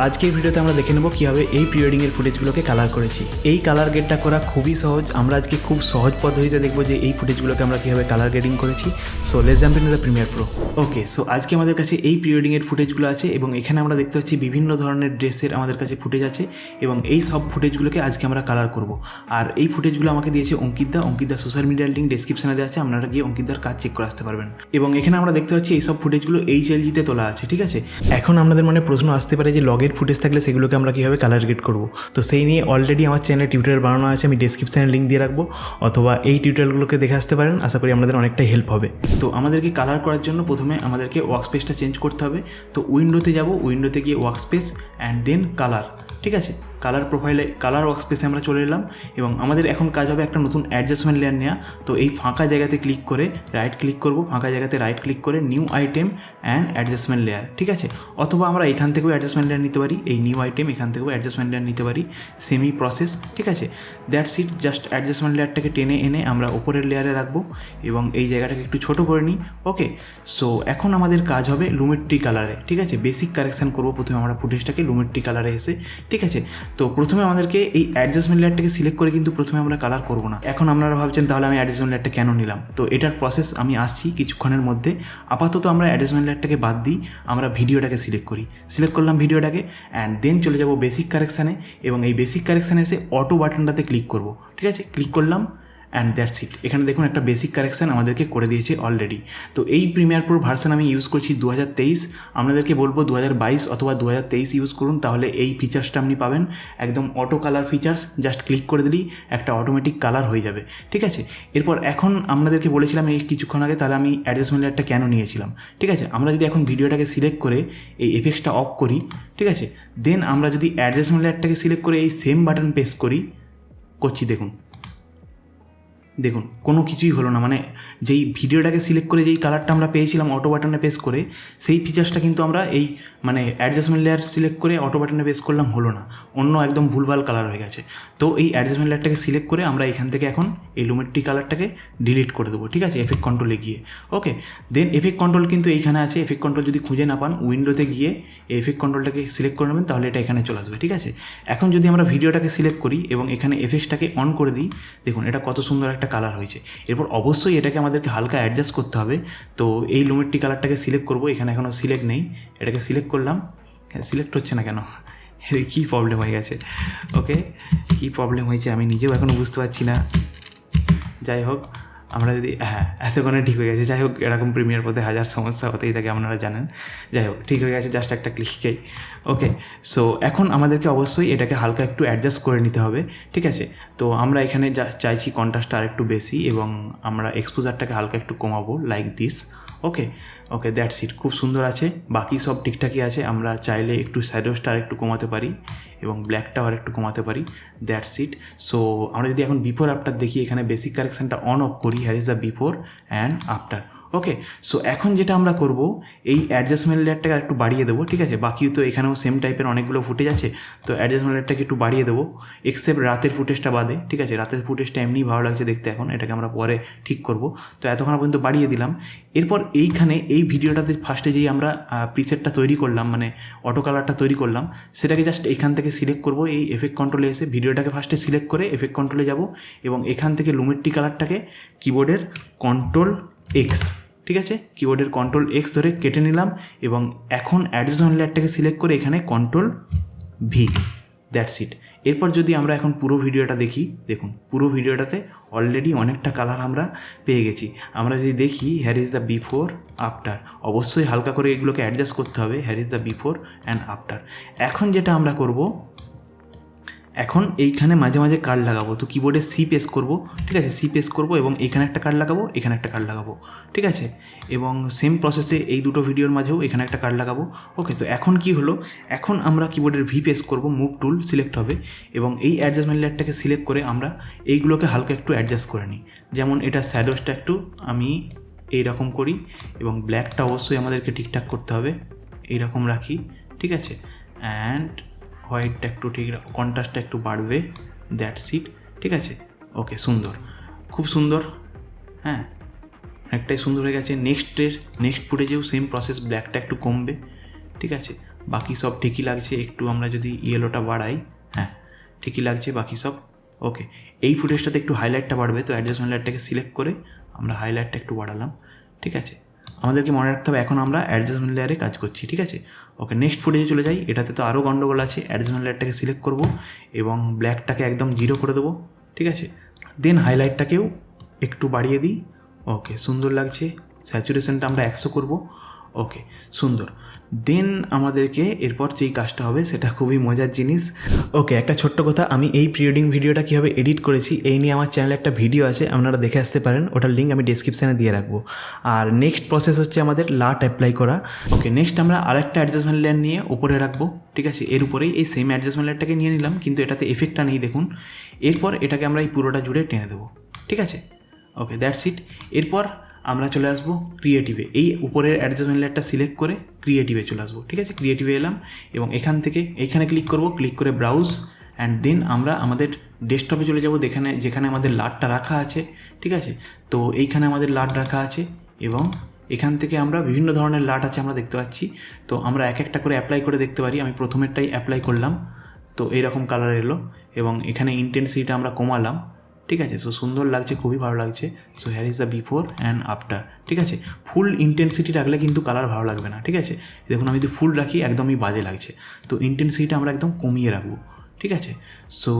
আজকের ভিডিওতে আমরা দেখে নেব কীভাবে এই প্রি ওয়েডিংয়ের ফুটেজগুলোকে কালার করেছি। এই কালার গ্রেডটা করা খুবই সহজ। আমরা আজকে খুব সহজ পদ্ধতিতে দেখব যে এই ফুটেজগুলোকে আমরা কীভাবে কালার গ্রেডিং করেছি। So let's jump into the Premiere Pro. Okay, so আজকে আমাদের কাছে এই প্রি ওয়েডিংয়ের ফুটেজগুলো আছে এবং এখানে আমরা দেখতে পাচ্ছি বিভিন্ন ধরনের ড্রেসের আমাদের কাছে ফুটেজ আছে এবং এই সব ফুটেজগুলোকে আজকে আমরা কালার করব। আর এই ফুটেজগুলো আমাকে দিয়েছে অঙ্কিতদা সোশ্যাল মিডিয়ার লিঙ্ক ডেসক্রিপশনে দেওয়া আছে, আপনারা গিয়ে অঙ্কিতদার কাজ চেক করে আসতে পারবেন। এবং এখানে আমরা দেখতে পাচ্ছি এই সব ফুটেজগুলো HLG-তে তোলা আছে, ঠিক আছে। এখন আপনাদের মনে প্রশ্ন আসতে পারে যে লগের ফুটেজ থাকলে সেগুলোকে আমরা কীভাবে কালার গ্রেড করবো। তো সেই নিয়ে অলরেডি আমার চ্যানেলে টিউটোরিয়াল বানানো আছে, আমি ডেসক্রিপশনে লিঙ্ক দিয়ে রাখবো, অথবা এই টিউটোরিয়ালগুলোকে দেখে আসতে পারেন। আশা করি আপনাদের অনেকটাই হেল্প হবে। তো আমাদেরকে কালার করার জন্য প্রথমে আমাদেরকে ওয়ার্কস্পেসটা চেঞ্জ করতে হবে। তো উইন্ডোতে যাব, উইন্ডোতে গিয়ে ওয়ার্কস্পেস অ্যান্ড দেন কালার, ঠিক আছে। কালার প্রোফাইলে কালার ওয়ার্কস্পেসে আমরা চলে এলাম এবং আমাদের এখন কাজ হবে একটা নতুন অ্যাডজাস্টমেন্ট লেয়ার নেওয়া। তো এই ফাঁকা জায়গাতে ক্লিক করে রাইট ক্লিক করব, ফাঁকা জায়গাতে রাইট ক্লিক করে new item and adjustment layer, ঠিক আছে। অথবা আমরা এখান থেকেও অ্যাডজাস্টমেন্ট লেয়ার নিতে পারি, এই নিউ আইটেম এখান থেকেও অ্যাডজাস্টমেন্ট লেয়ার নিতে পারি, সেমি প্রসেস, ঠিক আছে। That's it. জাস্ট অ্যাডজাস্টমেন্ট লেয়ারটাকে টেনে এনে আমরা ওপরের লেয়ারে রাখবো এবং এই জায়গাটাকে একটু ছোটো করে নিই। ওকে, সো এখন আমাদের কাজ হবে লুমেট্রি কালারে, ঠিক আছে। বেসিক কারেকশান করবো প্রথমে আমরা ফুটেজটাকে লুমেট্রি কালারে এসে, ঠিক আছে। তো প্রথমে আমাদেরকে এই অ্যাডজাস্টমেন্ট লেয়ারটাকে সিলেক্ট করে কিন্তু প্রথমে আমরা কালার করবো না। এখন আপনারা ভাবছেন তাহলে আমি অ্যাডজাস্টমেন্ট লেয়ারটা কেন নিলাম। তো এটার প্রসেস আমি আসছি কিছুক্ষণের মধ্যে। আপাতত আমরা অ্যাডজাস্টমেন্ট লেয়ারটাকে বাদ দিই, আমরা ভিডিওটাকে সিলেক্ট করি। সিলেক্ট করলাম ভিডিওটাকে অ্যান্ড দেন চলে যাব বেসিক কারেকশানে এবং এই বেসিক কারেকশানে এসে অটো বাটনটাতে ক্লিক করব, ঠিক আছে। ক্লিক করলাম অ্যান্ড দ্যাটস ইট। এখানে দেখুন একটা বেসিক কারেকশান আমাদেরকে করে দিয়েছে অলরেডি। তো এই প্রিমিয়ার প্রো ভার্সন আমি ইউজ করছি 2023। আপনাদেরকে বলবো 2022 অথবা 2023 ইউজ করুন, তাহলে এই ফিচার্সটা আপনি পাবেন। একদম auto colour features, just click করে দিলেই একটা অটোমেটিক কালার হয়ে যাবে, ঠিক আছে। এরপর এখন আপনাদেরকে বলেছিলাম এই কিছুক্ষণ আগে, তাহলে আমি অ্যাডজাস্টমেন্ট লেয়ারটা কেন নিয়েছিলাম, ঠিক আছে। আমরা যদি এখন ভিডিওটাকে সিলেক্ট করে এই এফেক্টসটা অফ করি, ঠিক আছে, দেন আমরা যদি অ্যাডজাস্টমেন্ট লেয়ারটাকে সিলেক্ট করে এই সেম বাটন প্রেস করছি, দেখুন কোনো কিছুই হলো না। মানে যেই ভিডিওটাকে সিলেক্ট করে যেই কালারটা আমরা পেয়েছিলাম অটো বাটনে প্রেস করে, সেই ফিচার্সটা কিন্তু আমরা এই মানে অ্যাডজাস্টমেন্ট লেয়ার সিলেক্ট করে অটো বাটনে প্রেস করলাম, হলো না, অন্য একদম ভুলভাল কালার হয়ে গেছে। তো এই অ্যাডজাস্টমেন্ট লেয়ারটাকে সিলেক্ট করে আমরা এখান থেকে এখন এই লুমেট্রি কালারটাকে ডিলিট করে দেবো, ঠিক আছে, এফেক্ট কন্ট্রোলে গিয়ে। ওকে, দেন এফেক্ট কন্ট্রোল কিন্তু এইখানে আছে। এফেক্ট কন্ট্রোল যদি খুঁজে না পান, উইন্ডোতে গিয়ে এই এফেক্ট কন্ট্রোলটাকে সিলেক্ট করে নেবেন, তাহলে এটা এখানে চলে আসবে, ঠিক আছে। এখন যদি আমরা ভিডিওটাকে সিলেক্ট করি এবং এখানে এফেক্টসটাকে অন করে দিই, দেখুন এটা কত সুন্দর একটা কালার হয়েছে। এরপর অবশ্যই এটাকে আমাদেরকে হালকা অ্যাডজাস্ট করতে হবে। তো এই লুমেট্রি কালারটাকে সিলেক্ট করব, এখানে এখনও সিলেক্ট নেই, এটাকে সিলেক্ট করলাম, সিলেক্ট হচ্ছে না কেন, কী প্রবলেম হয়ে গেছে। ওকে, কী প্রবলেম হয়েছে আমি নিজেও এখনও বুঝতে পারছি না। যাই হোক, আমরা যদি এতক্ষণে ঠিক হয়ে গেছে। যাই হোক, এরকম প্রিমিয়ার পথে হাজার সমস্যা হতেই থাকে, আপনারা জানেন। যাই হোক, ঠিক হয়ে গেছে, জাস্ট একটা ক্লিকেই। ওকে, সো এখন আমাদেরকে অবশ্যই এটাকে হালকা একটু অ্যাডজাস্ট করে নিতে হবে, ঠিক আছে। তো আমরা এখানে চাইছি কন্ট্রাস্টটা আর একটু বেশি এবং আমরা এক্সপোজারটাকে হালকা একটু কমাবো, like this. Okay, that's it. খুব সুন্দর আছে, বাকি সব ঠিকঠাকই আছে। আমরা চাইলে একটু শ্যাডোসটা আর একটু কমাতে পারি এবং ব্ল্যাকটাও আর একটু কমাতে পারি, দ্যাটস ইট। সো আমরা যদি এখন বিফোর আফটার দেখি, এখানে বেসিক কারেকশানটা অন অফ করি, here is the before and after. Okay, so এখন যেটা আমরা করব, এই অ্যাডজাস্টমেন্ট লেয়ারটাকে একটু বাড়িয়ে দেবো, ঠিক আছে। বাকি তো এখানেও সেম টাইপের অনেকগুলো ফুটেজ আছে, তো অ্যাডজাস্টমেন্ট লেয়ারটাকে একটু বাড়িয়ে দেবো, এক্সেপ্ট রাতের ফুটেজটা বাদে, ঠিক আছে। রাতের ফুটেজটা এমনিই ভালো লাগছে দেখতে, এখন এটাকে আমরা পরে ঠিক করব। তো এতক্ষণ পর্যন্ত বাড়িয়ে দিলাম। এরপর এইখানে এই ভিডিওটাতে ফার্স্টে যেই আমরা প্রিসেটটা তৈরি করলাম, মানে অটো কালারটা তৈরি করলাম, সেটাকে জাস্ট এখান থেকে সিলেক্ট করব, এই এফেক্ট কন্ট্রোলে এসে ভিডিওটাকে ফার্স্টে সিলেক্ট করে এফেক্ট কন্ট্রোলে যাব এবং এখান থেকে লুমেট্রি কালারটাকে কিবোর্ডের Ctrl+X, ঠিক আছে, কিবোর্ডের Ctrl+X ধরে কেটে নিলাম এবং এখন অ্যাডজাস্টমেন্ট লেয়ারটাকে সিলেক্ট করে এখানে Ctrl+V, দ্যাটস ইট। এরপর যদি আমরা এখন পুরো ভিডিওটা দেখি, দেখুন পুরো ভিডিওটাতে অলরেডি অনেকটা কালার আমরা পেয়ে গেছি। আমরা যদি দেখি, here is the before after, অবশ্যই হালকা করে এগুলোকে অ্যাডজাস্ট করতে হবে, here is the before and after. এখন যেটা আমরা করব, এখন এইখানে মাঝে মাঝে কার্ড লাগাবো। তো কিবোর্ডে সি প্রেস করবো, ঠিক আছে, সি প্রেস করবো এবং এখানে একটা কার্ড লাগাবো, এখানে একটা কার্ড লাগাবো, ঠিক আছে। এবং সেম প্রসেসে এই দুটো ভিডিওর মাঝেও এখানে একটা কার্ড লাগাবো। ওকে, তো এখন কি হলো, এখন আমরা কিবোর্ডের ভি প্রেস করবো, মুভ টুল সিলেক্ট হবে এবং এই অ্যাডজাস্টমেন্ট লেয়ারটাকে সিলেক্ট করে আমরা এইগুলোকে হালকা একটু অ্যাডজাস্ট করে নিই। যেমন এটা শ্যাডোসটা একটু আমি এইরকম করি এবং ব্ল্যাকটা অবশ্যই আমাদেরকে ঠিকঠাক করতে হবে, এইরকম রাখি, ঠিক আছে। অ্যান্ড হোয়াইটটা একটু ঠিক, কন্ট্রাস্টটা একটু বাড়বে, দ্যাটস ইট, ঠিক আছে। ওকে, সুন্দর, খুব সুন্দর, অনেকটাই সুন্দর হয়ে গেছে। নেক্সট ফুটেজেও সেম প্রসেস, ব্ল্যাকটা একটু কমবে, ঠিক আছে। বাকি সব ঠিকই লাগছে। একটু আমরা যদি ইয়েলোটা বাড়াই, হ্যাঁ ঠিকই লাগছে বাকি সব। ওকে, এই ফুটেজটাতে একটু হাইলাইটটা বাড়বে, তো অ্যাডজাস্টমেন্ট লেয়ারটাকে সিলেক্ট করে আমরা হাইলাইটটা একটু বাড়ালাম। ঠিক আছে, আমাদেরকে মনে রাখতে হবে এখন আমরা অ্যাডজাস্টমেন্ট লেয়ারে কাজ করছি। ঠিক আছে, ওকে নেক্সট ফুটেজে চলে যাই। এটাতে তো আরও গন্ডগোল আছে। অ্যাডজাস্টমেন্ট লেয়ারটাকে সিলেক্ট করব এবং ব্ল্যাকটাকে একদম 0 করে দেবো। ঠিক আছে, দেন হাইলাইটটাকেও একটু বাড়িয়ে দিই। ওকে, সুন্দর লাগছে। স্যাচুরেশনটা আমরা 100 করব। ওকে, সুন্দর। দেন আমাদেরকে এরপর যেই কাজটা হবে সেটা খুবই মজার জিনিস। ওকে, একটা ছোট্ট কথা, আমি এই প্রি ওয়েডিং ভিডিওটা কীভাবে এডিট করেছি এই নিয়ে আমার চ্যানেলে একটা ভিডিও আছে, আপনারা দেখে আসতে পারেন। ওটার লিঙ্ক আমি ডেসক্রিপশানে দিয়ে রাখবো। আর নেক্সট প্রসেস হচ্ছে আমাদের লাট অ্যাপ্লাই করা। ওকে, নেক্সট আমরা আরেকটা অ্যাডজাস্টমেন্ট লেয়ার নিয়ে উপরে রাখবো। ঠিক আছে, এর উপরেই এই সেম অ্যাডজাস্টমেন্ট লেয়ারটাকে নিয়ে নিলাম, কিন্তু এটাতে এফেক্টটা নেই দেখুন। এরপর এটাকে আমরা এই পুরোটা জুড়ে টেনে দেবো। ঠিক আছে, ওকে দ্যাটস ইট। এরপর আমরা চলে আসবো ক্রিয়েটিভে। এই উপরের অ্যাডজাস্টমেন্ট লেয়ারটা সিলেক্ট করে ক্রিয়েটিভে চলে আসবো। ঠিক আছে, ক্রিয়েটিভে এলাম এবং এখান থেকে এইখানে ক্লিক করব, ক্লিক করে ব্রাউজ, অ্যান্ড দেন আমরা আমাদের ডেস্কটপে চলে যাব, যেখানে আমাদের লাটটা রাখা আছে। ঠিক আছে, তো এইখানে আমাদের লাট রাখা আছে এবং এখান থেকে আমরা বিভিন্ন ধরনের লাট আছে আমরা দেখতে পাচ্ছি। তো আমরা এক একটা করে অ্যাপ্লাই করে দেখতে পারি। আমি প্রথমেরটাই অ্যাপ্লাই করলাম, তো এইরকম কালার এলো এবং এখানে ইন্টেন্সিটিটা আমরা কমালাম। ঠিক আছে, সো সুন্দর লাগছে, খুবই ভালো লাগছে। So here is the before and after. ঠিক আছে, ফুল ইন্টেন্সিটি রাখলে কিন্তু কালার ভালো লাগবে না। ঠিক আছে, দেখুন আমি যদি ফুল রাখি একদমই বাজে লাগছে, তো ইন্টেন্সিটিটা আমরা একদম কমিয়ে রাখবো। ঠিক আছে, সো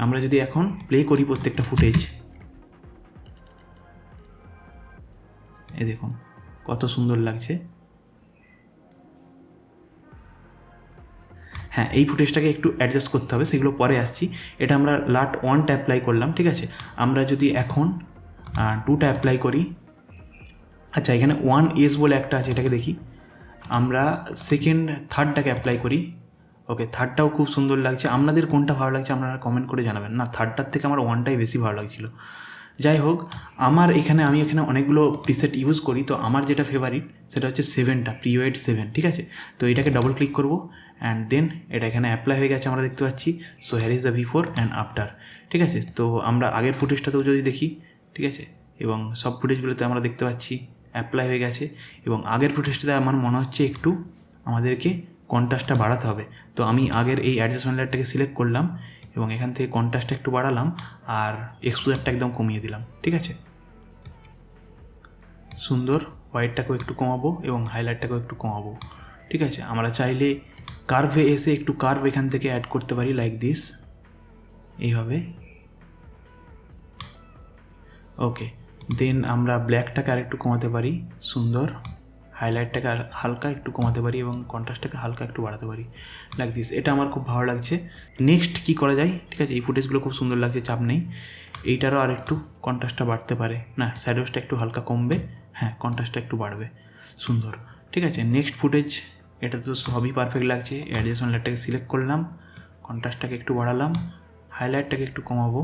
আমরা যদি এখন প্লে করি প্রত্যেকটা ফুটেজ, এ দেখুন কত সুন্দর লাগছে। হ্যাঁ, এই ফুটেজটাকে একটু অ্যাডজাস্ট করতে হবে, সেগুলো পরে আসছি। এটা আমরা লাট 1টা অ্যাপ্লাই করলাম। ঠিক আছে, আমরা যদি এখন 2টা অ্যাপ্লাই করি, আচ্ছা এখানে 1S বলে একটা আছে, এটাকে দেখি। আমরা থার্ডটাকে অ্যাপ্লাই করি। ওকে, থার্ডটাও খুব সুন্দর লাগছে। আপনাদের কোনটা ভালো লাগছে আপনারা কমেন্ট করে জানাবেন। না, থার্ডটার থেকে আমার 1টাই বেশি ভালো লাগছিলো। যাই হোক, আমি এখানে অনেকগুলো প্রিসেট ইউজ করি, তো আমার যেটা ফেভারিট সেটা হচ্ছে 7টা, প্রিওয়েড 7। ঠিক আছে, তো এটাকে ডবল ক্লিক করব অ্যান্ড দেন এটা এখানে অ্যাপ্লাই হয়ে গেছে আমরা দেখতে পাচ্ছি। So here is the before and after. ঠিক আছে, তো আমরা আগের ফুটেজটাতেও যদি দেখি, ঠিক আছে, এবং সব ফুটেজগুলোতে আমরা দেখতে পাচ্ছি অ্যাপ্লাই হয়ে গেছে। এবং আগের ফুটেজটাতে আমার মনে হচ্ছে একটু আমাদেরকে কন্ট্রাস্টটা বাড়াতে হবে। তো আমি আগের এই অ্যাডজাস্টমেন্ট লেয়ারটাকে সিলেক্ট করলাম এবং এখান থেকে কন্ট্রাস্টটা একটু বাড়ালাম আর এক্সপোজারটা একদম কমিয়ে দিলাম। ঠিক আছে, সুন্দর। হোয়াইটটাকেও একটু কমাবো এবং হাইলাইটটাকেও একটু কমাবো। ঠিক আছে, আমরা চাইলে কার্ভে এসে একটু কার্ভ এখান থেকে অ্যাড করতে পারি, লাইক দিস, এইভাবে। ওকে, দেন আমরা ব্ল্যাকটাকে আর একটু কমাতে পারি, সুন্দর। হাইলাইটটাকে হালকা একটু কমাতে পারি এবং কন্ট্রাস্টটাকে হালকা একটু বাড়াতে পারি, লাইক দিস। এটা আমার খুব ভালো লাগছে। নেক্সট কী করা যায়? ঠিক আছে, এই ফুটেজগুলো খুব সুন্দর লাগছে, চাপ নেই। এইটারও আর একটু কন্ট্রাস্টটা বাড়তে পারে, না শ্যাডোসটা একটু হালকা কমবে, হ্যাঁ কন্ট্রাস্টটা একটু বাড়বে, সুন্দর। ঠিক আছে, নেক্সট ফুটেজ, এটা তো সবই পারফেক্ট লাগছে। অ্যাডিশনাল লেয়ারটাকে সিলেক্ট করলাম, কন্ট্রাস্টটাকে একটু বাড়ালাম, হাইলাইটটাকে একটু কমাবো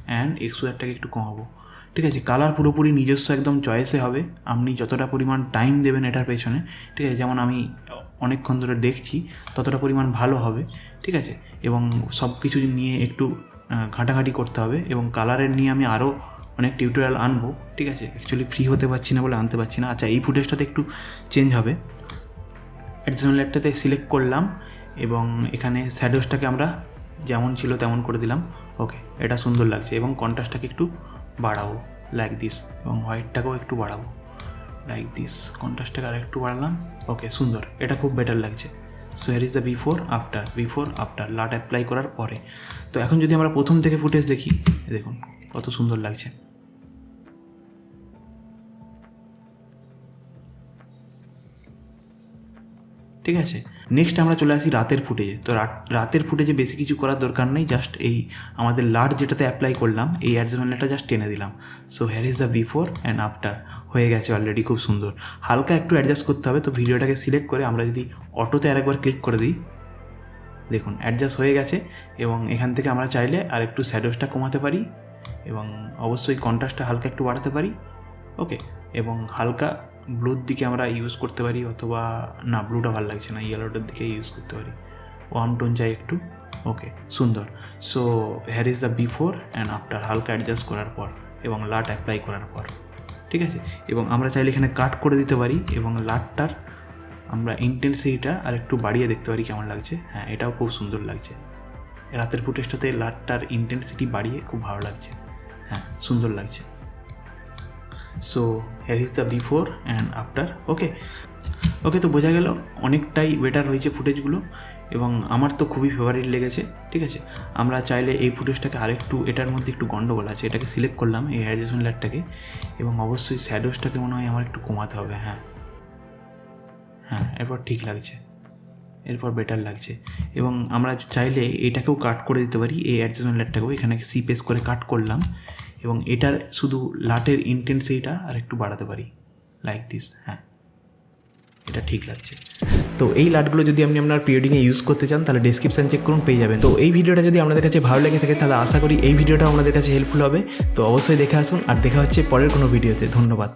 অ্যান্ড এক্সপোজারটাকে একটু কমাবো। ঠিক আছে, কালার পুরোপুরি নিজস্ব একদম চয়েসে হবে, আপনি যতটা পরিমাণ টাইম দেবেন এটার পেছনে। ঠিক আছে, যেমন আমি অনেকক্ষণ ধরে দেখছি ততটা পরিমাণ ভালো হবে। ঠিক আছে, এবং সব কিছু নিয়ে একটু ঘাঁটাঘাঁটি করতে হবে এবং কালারের নিয়ে আমি আরও অনেক টিউটোরিয়াল আনবো। ঠিক আছে, অ্যাকচুয়ালি ফ্রি হতে পারছি না বলে আনতে পারছি না। আচ্ছা, এই ফুটেজটাতে একটু চেঞ্জ হবে। অ্যাডিশনাল লেয়ারটাতে সিলেক্ট করলাম এবং এখানে শ্যাডোসটাকে আমরা যেমন ছিল তেমন করে দিলাম। ওকে, এটা সুন্দর লাগছে এবং কন্ট্রাস্টটাকে একটু বাড়াবো, লাইক দিস, এবং হোয়াইটটাকেও একটু বাড়াবো, লাইক দিস। কন্ট্রাস্টটাকে আর একটু বাড়ালাম। ওকে, সুন্দর, এটা খুব বেটার লাগছে। So here is the before after লাট অ্যাপ্লাই করার পরে। তো এখন যদি আমরা প্রথম থেকে ফুটেজ দেখি, দেখুন কত সুন্দর লাগছে। ঠিক আছে, নেক্সট আমরা চলে আসি রাতের ফুটেজে। তো রাতের ফুটেজে বেশি কিছু করার দরকার নেই, জাস্ট এই আমাদের লাট যেটাতে অ্যাপ্লাই করলাম এই অ্যাডজাস্টমেন্টটা জাস্ট টেনে দিলাম। So here is the before and after, হয়ে গেছে অলরেডি, খুব সুন্দর। হালকা একটু অ্যাডজাস্ট করতে হবে। তো ভিডিওটাকে সিলেক্ট করে আমরা যদি অটোতে আরেকবার ক্লিক করে দিই, দেখুন অ্যাডজাস্ট হয়ে গেছে। এবং এখান থেকে আমরা চাইলে আর একটু শ্যাডোসটা কমাতে পারি এবং অবশ্যই কন্ট্রাস্টটা হালকা একটু বাড়াতে পারি। ওকে, এবং হালকা ব্লুর দিকে আমরা ইউজ করতে পারি, অথবা না ব্লুটা ভালো লাগছে না, ইয়েলোটার দিকে ইউজ করতে পারি, ওয়ার্ম টোন চাই একটু। ওকে, সুন্দর। So here is the before and after, হালকা অ্যাডজাস্ট করার পর এবং লাট অ্যাপ্লাই করার পর। ঠিক আছে, এবং আমরা চাইলে এখানে কাট করে দিতে পারি এবং লাটটার আমরা ইন্টেন্সিটিটা আর একটু বাড়িয়ে দেখতে পারি কেমন লাগছে। হ্যাঁ, এটাও খুব সুন্দর লাগছে। রাতের ফুটেজটাতে লাইটটার ইন্টেন্সিটি বাড়িয়ে খুব ভালো লাগছে। হ্যাঁ, সুন্দর লাগছে। So here is the before and after. Okay, তো বোঝা গেল অনেকটাই বেটার হয়েছে ফুটেজগুলো, এবং আমার তো খুবই ফেভারিট লেগেছে। ঠিক আছে, আমরা চাইলে এই ফুটেজটাকে আরেকটু, এটার মধ্যে একটু গন্ডগোল আছে, এটাকে সিলেক্ট করলাম এই অ্যাডজাস্টমেন্ট লেয়ারটাকে, এবং অবশ্যই শ্যাডোসটাকে মনে হয় আমার একটু কমাতে হবে। হ্যাঁ, এরপর ঠিক লাগছে, এরপর বেটার লাগছে। এবং আমরা চাইলে এটাকেও কাট করে দিতে পারি, এই অ্যাডজাস্টমেন্ট লেয়ারটাকেও এখানে সি পেস করে কাট করলাম, এবং এটার শুধু লাটের ইন্টেন্সিটিটা আর একটু বাড়াতে পারি, লাইক দিস। হ্যাঁ, এটা ঠিক লাগছে। তো এই লাটগুলো যদি আপনি আপনার প্রিওয়েডিংয়ে ইউজ করতে চান তাহলে ডেসক্রিপশান চেক করুন, পেয়ে যাবেন। তো এই ভিডিওটা যদি আপনাদের কাছে ভালো লেগে থাকে তাহলে আশা করি এই ভিডিওটা আপনাদের কাছে হেল্পফুল হবে। তো অবশ্যই দেখে আসুন, আর দেখা হচ্ছে পরের কোনো ভিডিওতে। ধন্যবাদ।